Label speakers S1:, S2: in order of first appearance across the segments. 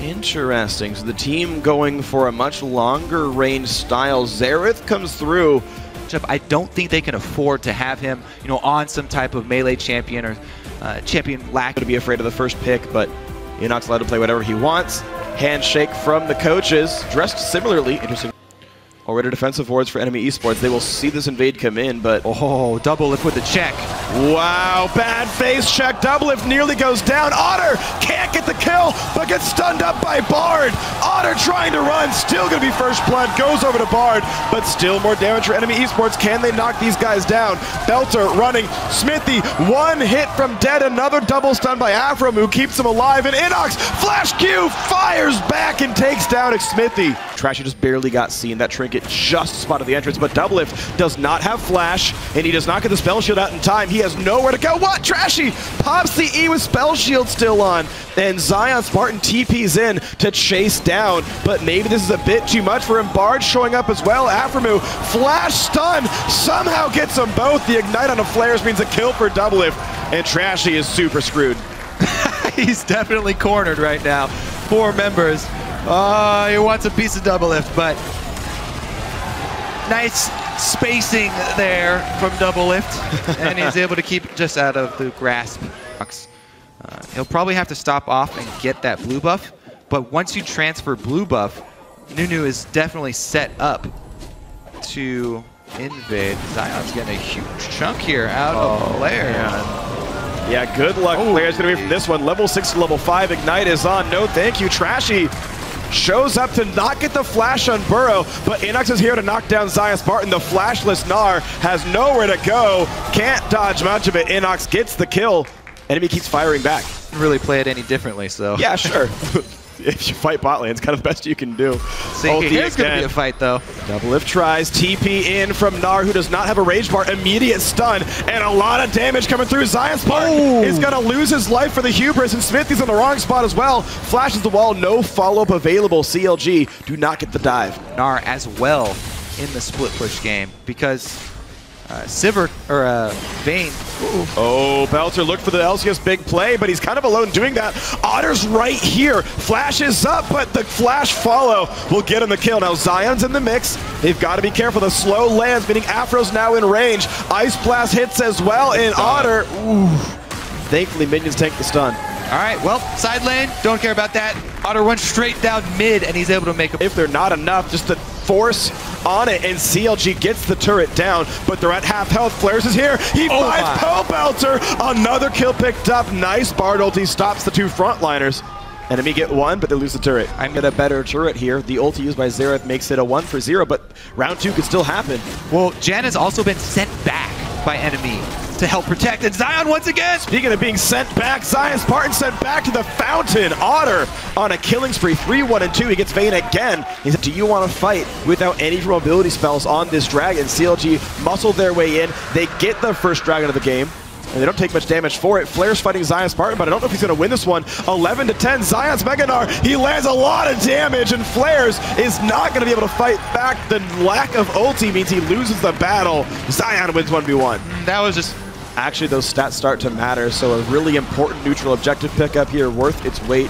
S1: Interesting. So the team going for a much longer range style. Xerath comes through.
S2: I don't think they can afford to have him, on some type of melee champion or champion lack.
S1: To be afraid of the first pick, but Enoch's allowed to play whatever he wants. Handshake from the coaches, dressed similarly. Interesting. Already defensive wards for NME Esports. They will see this invade come in, but...
S2: Oh, double lift with the check.
S1: Wow, bad face check. Double lift nearly goes down. Otter can't get the kill, but gets stunned up by Bard. Otter trying to run, still going to be first blood. Goes over to Bard, but still more damage for NME Esports. Can they knock these guys down? Belter running. Smithy, one hit from dead. Another double stun by Afram, who keeps him alive. And Inox, Flash Q, fires back and takes down Smithy. Trashy just barely got seen. That trinket just spotted the entrance, but Doublelift does not have flash, and he does not get the spell shield out in time. He has nowhere to go. What? Trashy pops the E with spell shield still on, and Zion Spartan TP's in to chase down, but maybe this is a bit too much for him. Bard showing up as well. Aframu, flash stun, somehow gets them both. The ignite on the flares means a kill for Doublelift, and Trashy is super screwed.
S2: He's definitely cornered right now. 4 members. He wants a piece of Doublelift, but nice spacing there from Doublelift, and he's able to keep just out of the grasp. He'll probably have to stop off and get that blue buff, but once you transfer blue buff, Nunu is definitely set up to invade. Zion's getting a huge chunk here out of Blair.
S1: Yeah, good luck. Blair's going to be from this one. Level 6 to level 5. Ignite is on. No thank you. Trashy shows up to not get the flash on Burrow, but Inox is here to knock down Zion Spartan. The flashless Gnar has nowhere to go. Can't dodge much of it. Inox gets the kill. Enemy keeps firing back.
S2: Really play it any differently, so.
S1: Yeah, sure. If you fight bot lane, it's kind of the best you can do.
S2: See, here's going to be a fight, though.
S1: Doublelift tries. TP in from Gnar, who does not have a rage bar. Immediate stun, and a lot of damage coming through. Zion Spartan is going to lose his life for the hubris, and Smithy's in the wrong spot as well. Flashes the wall, no follow-up available. CLG do not get the dive.
S2: Gnar as well in the split push game, because Sivert, or Vayne.
S1: Oh, Belter looked for the LCS big play, but he's kind of alone doing that. Otter's right here. Flashes up, but the flash follow will get him the kill. Now Zion's in the mix. They've got to be careful. The slow lands, meaning Afro's now in range. Ice Blast hits as well, and Otter, thankfully minions tank the stun.
S2: All right, well, side lane, don't care about that. Otter went straight down mid, and he's able to make a...
S1: If they're not enough, just the force on it, and CLG gets the turret down, but they're at half health. Flares is here. He finds Poe Belter. Another kill picked up. Nice Bard ulti stops the 2 frontliners. Enemy get 1, but they lose the turret. I'm get a better turret here. The ulti used by Xerath makes it a 1-for-0, but round 2 could still happen.
S2: Well, Jan has also been sent back by NME to help protect, and Zion once again!
S1: Speaking of being sent back, Zion Spartan sent back to the fountain. Otter on a killing spree, 3-1 and 2. He gets Vayne again. He said, do you want to fight without any mobility spells on this dragon? CLG muscled their way in. They get the first dragon of the game, and they don't take much damage for it. Flair's fighting Zion Spartan, but I don't know if he's going to win this one. 11-10, Zion's Mega Gnar. He lands a lot of damage, and Flair's is not going to be able to fight back. The lack of ulti means he loses the battle. Zion wins 1v1.
S2: That was just...
S1: Actually, those stats start to matter, so a really important neutral objective pickup here, worth its weight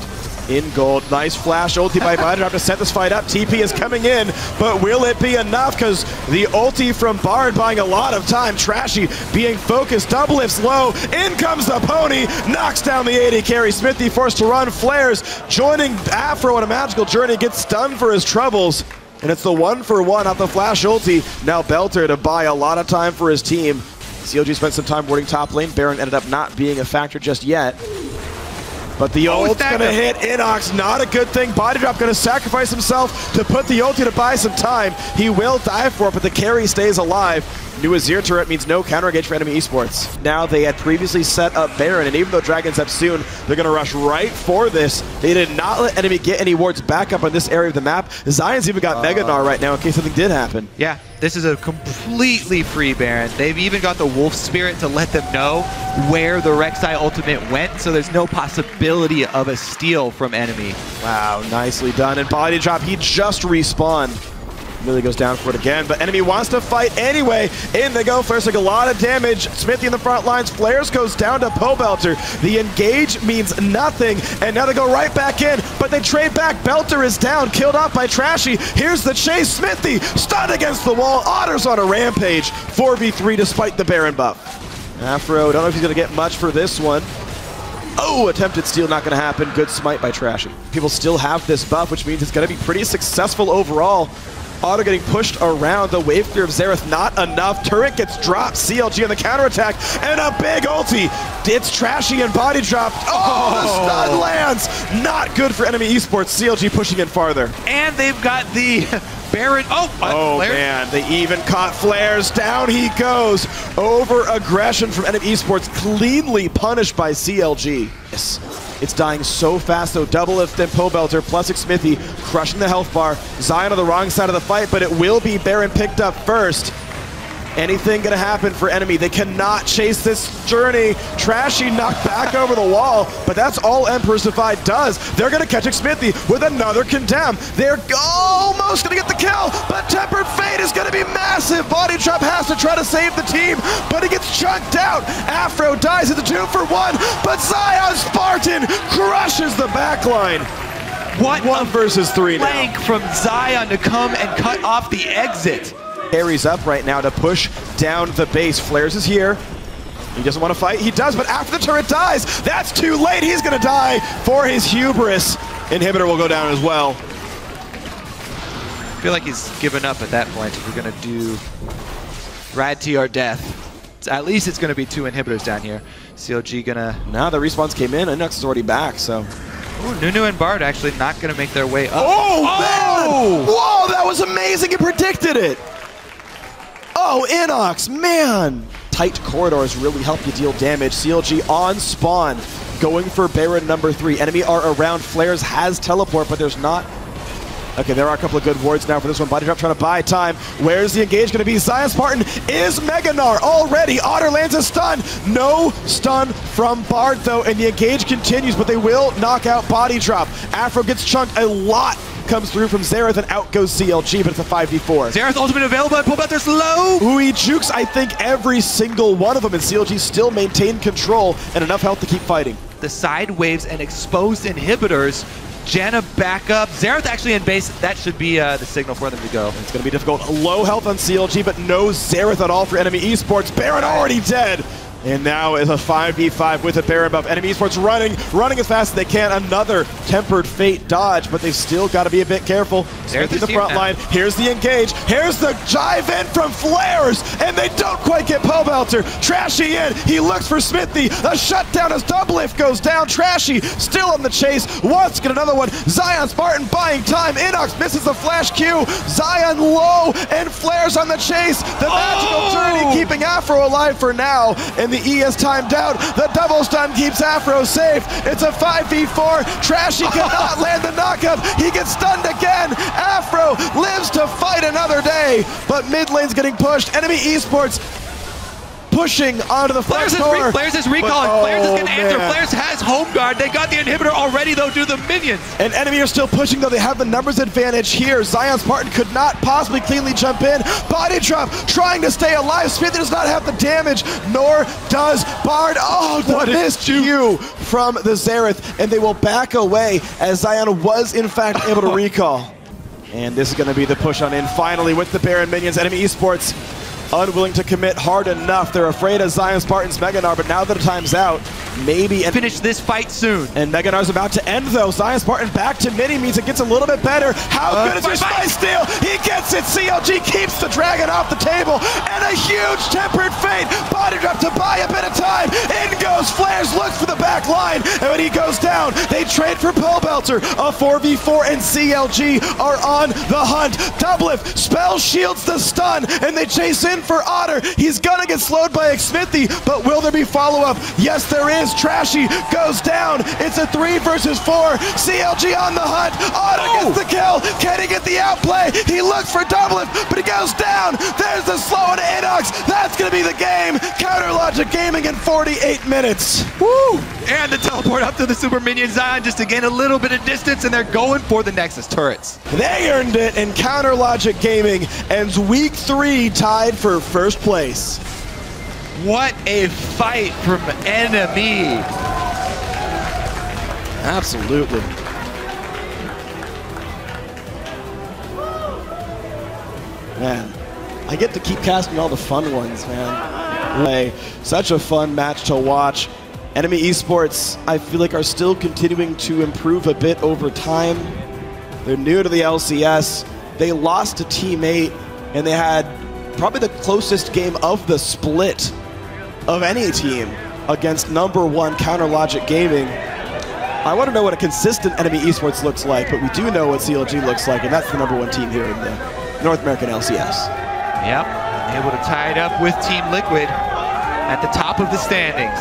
S1: in gold. Nice flash ulti by Bard to set this fight up. TP is coming in, but will it be enough? Because the ulti from Bard buying a lot of time. Trashy being focused. Doublelift's low. In comes the pony. Knocks down the AD carry. Smithy forced to run. Flares joining Afro on a magical journey. Gets stunned for his troubles. And it's the 1-for-1 off the flash ulti. Now Belter to buy a lot of time for his team. CLG spent some time warding top lane. Baron ended up not being a factor just yet. But the ult's going to hit Inox. Not a good thing. Body drop going to sacrifice himself to put the ulti to buy some time. He will die for it, but the carry stays alive. New Azir turret means no counter engage for NME Esports. Now they had previously set up Baron, and even though Dragon's up soon, they're going to rush right for this. They did not let enemy get any wards back up on this area of the map. Zion's even got Mega Gnar right now in case something did happen.
S2: Yeah, this is a completely free Baron. They've even got the Wolf Spirit to let them know where the Rek'Sai ultimate went, so there's no possibility of a steal from enemy.
S1: Wow, nicely done. And body drop, he just respawned. Millie goes down for it again, but NME wants to fight anyway. In they go. Flares take a lot of damage. Smithy in the front lines. Flares goes down to Pobelter. The engage means nothing, and now they go right back in, but they trade back. Belter is down, killed off by Trashy. Here's the chase. Smithy stunned against the wall. Otter's on a rampage. 4v3 despite the Baron buff. Afro, don't know if he's going to get much for this one. Oh, attempted steal, not going to happen. Good smite by Trashy. People still have this buff, which means it's going to be pretty successful overall. Otto getting pushed around. The wave clear of Xerath, not enough. Turret gets dropped. CLG on the counterattack, and a big ulti. It's Trashy and body dropped. Oh, the stun lands. Not good for NME Esports. CLG pushing in farther.
S2: And they've got the Baron.
S1: Oh man, they even caught Flares. Down he goes. Over aggression from NME Esports, cleanly punished by CLG. Yes. It's dying so fast though. Double lift then Pobelter plus Smithy crushing the health bar. Zion on the wrong side of the fight, but it will be Baron picked up first. Anything gonna happen for NME? They cannot chase this journey. Trashy knocked back over the wall, but that's all Emperor's Divide does. They're gonna catch Smithy with another condemn. They're almost gonna get the kill, but Tempered Fate is gonna be massive. Body Drop has to try to save the team, but he gets chunked out. Afro dies at the 2-for-1, but Zion Spartan crushes the backline.
S2: What
S1: 1 versus 3 now.
S2: Flank from Zion to come and cut off the exit.
S1: Carries up right now to push down the base. Flares is here. He doesn't want to fight. He does, but after the turret dies, that's too late. He's going to die for his hubris. Inhibitor will go down as well.
S2: I feel like he's given up at that point. If we're going to do Rad T or death, at least it's going to be 2 inhibitors down here. CLG going to...
S1: Now the respawns came in. Inox is already back, so...
S2: Ooh, Nunu and Bard actually not going to make their way up.
S1: Oh, man! Whoa, that was amazing. You predicted it. Oh, Inox, man! Tight corridors really help you deal damage. CLG on spawn, going for Baron number 3. Enemy are around. Flares has teleport, but there's not... Okay, there are a couple of good wards now for this one. Body Drop trying to buy time. Where's the engage going to be? Zion Spartan is Meganar already. Otter lands a stun. No stun from Bard, though, and the engage continues, but they will knock out Body Drop. Afro gets chunked. A lot comes through from Xerath, and out goes CLG, but it's a 5v4.
S2: Xerath ultimate available, and Pobelter's low.
S1: Ooh, he jukes, I think, every single one of them, and CLG still maintain control and enough health to keep fighting.
S2: The side waves and exposed inhibitors. Janna back up. Xerath actually in base. That should be the signal for them to go.
S1: It's going to be difficult. Low health on CLG, but no Xerath at all for NME Esports. Baron already dead. And now is a 5v5 with a Baron buff. NME Esports running as fast as they can. Another Tempered Fate dodge, but they've still got to be a bit careful. Smith in the front line. Here's the engage. Here's the jive in from Flares, and they don't quite get Pobelter. Trashy in. He looks for Smithy. A shutdown as double lift goes down. Trashy still on the chase. Wants to get another one. Zion Spartan buying time. Inox misses the flash Q. Zion low, and Flares on the chase. The magical journey keeping Afro alive for now. And the E is timed out. The double stun keeps Afro safe. It's a 5v4. Trashy cannot land the knockup. He gets stunned again. Afro lives to fight another day, but mid lane's getting pushed. Enemy Esports pushing onto the flash core.
S2: Flares is recalling. Flares is going to answer. Flares has home guard. They got the inhibitor already, though, due to the minions.
S1: And enemy are still pushing, though. They have the numbers advantage here. Zion Spartan could not possibly cleanly jump in. Body Drop trying to stay alive. Smith does not have the damage, nor does Bard. Oh, the missed Q from the Xerath, and they will back away as Zion was, in fact, able to recall. And this is going to be the push on in finally with the Baron minions. Enemy Esports unwilling to commit hard enough. They're afraid of Zion Spartan's Meganar, but now that the time's out, maybe...
S2: Finish this fight soon.
S1: And Meganar's about to end, though. Zion Spartan back to mini means it gets a little bit better. How good is your Spice Steal? He gets it. CLG keeps the dragon off the table, and a huge Tempered Fate. Body Drop to buy a bit of time. In goes Flares, looks for the back line, and when he goes down, they trade for Pobelter. A 4v4, and CLG are on the hunt. Doublelift, spell shields the stun, and they chase in for Otter. He's gonna get slowed by Smithy, but will there be follow-up? Yes, there is. as Trashy goes down. It's a 3 versus 4. CLG on the hunt. Otto gets the kill. Can he get the outplay? He looks for double lift, but he goes down. There's the slow into Inox. That's going to be the game. Counter Logic Gaming in 48 minutes.
S2: Woo! And the teleport up to the Super Minion Zion just to gain a little bit of distance, and they're going for the Nexus turrets.
S1: They earned it, and Counter Logic Gaming ends week 3 tied for first place.
S2: What a fight from NME.
S1: Absolutely. Man, I get to keep casting all the fun ones, man. Such a fun match to watch. NME Esports, I feel like, are still continuing to improve a bit over time. They're new to the LCS. They lost to Team 8, and they had probably the closest game of the split of any team against #1 Counter Logic Gaming. I want to know what a consistent NME Esports looks like, but we do know what CLG looks like, and that's the #1 team here in the North American LCS.
S2: Yep, able to tie it up with Team Liquid at the top of the standings.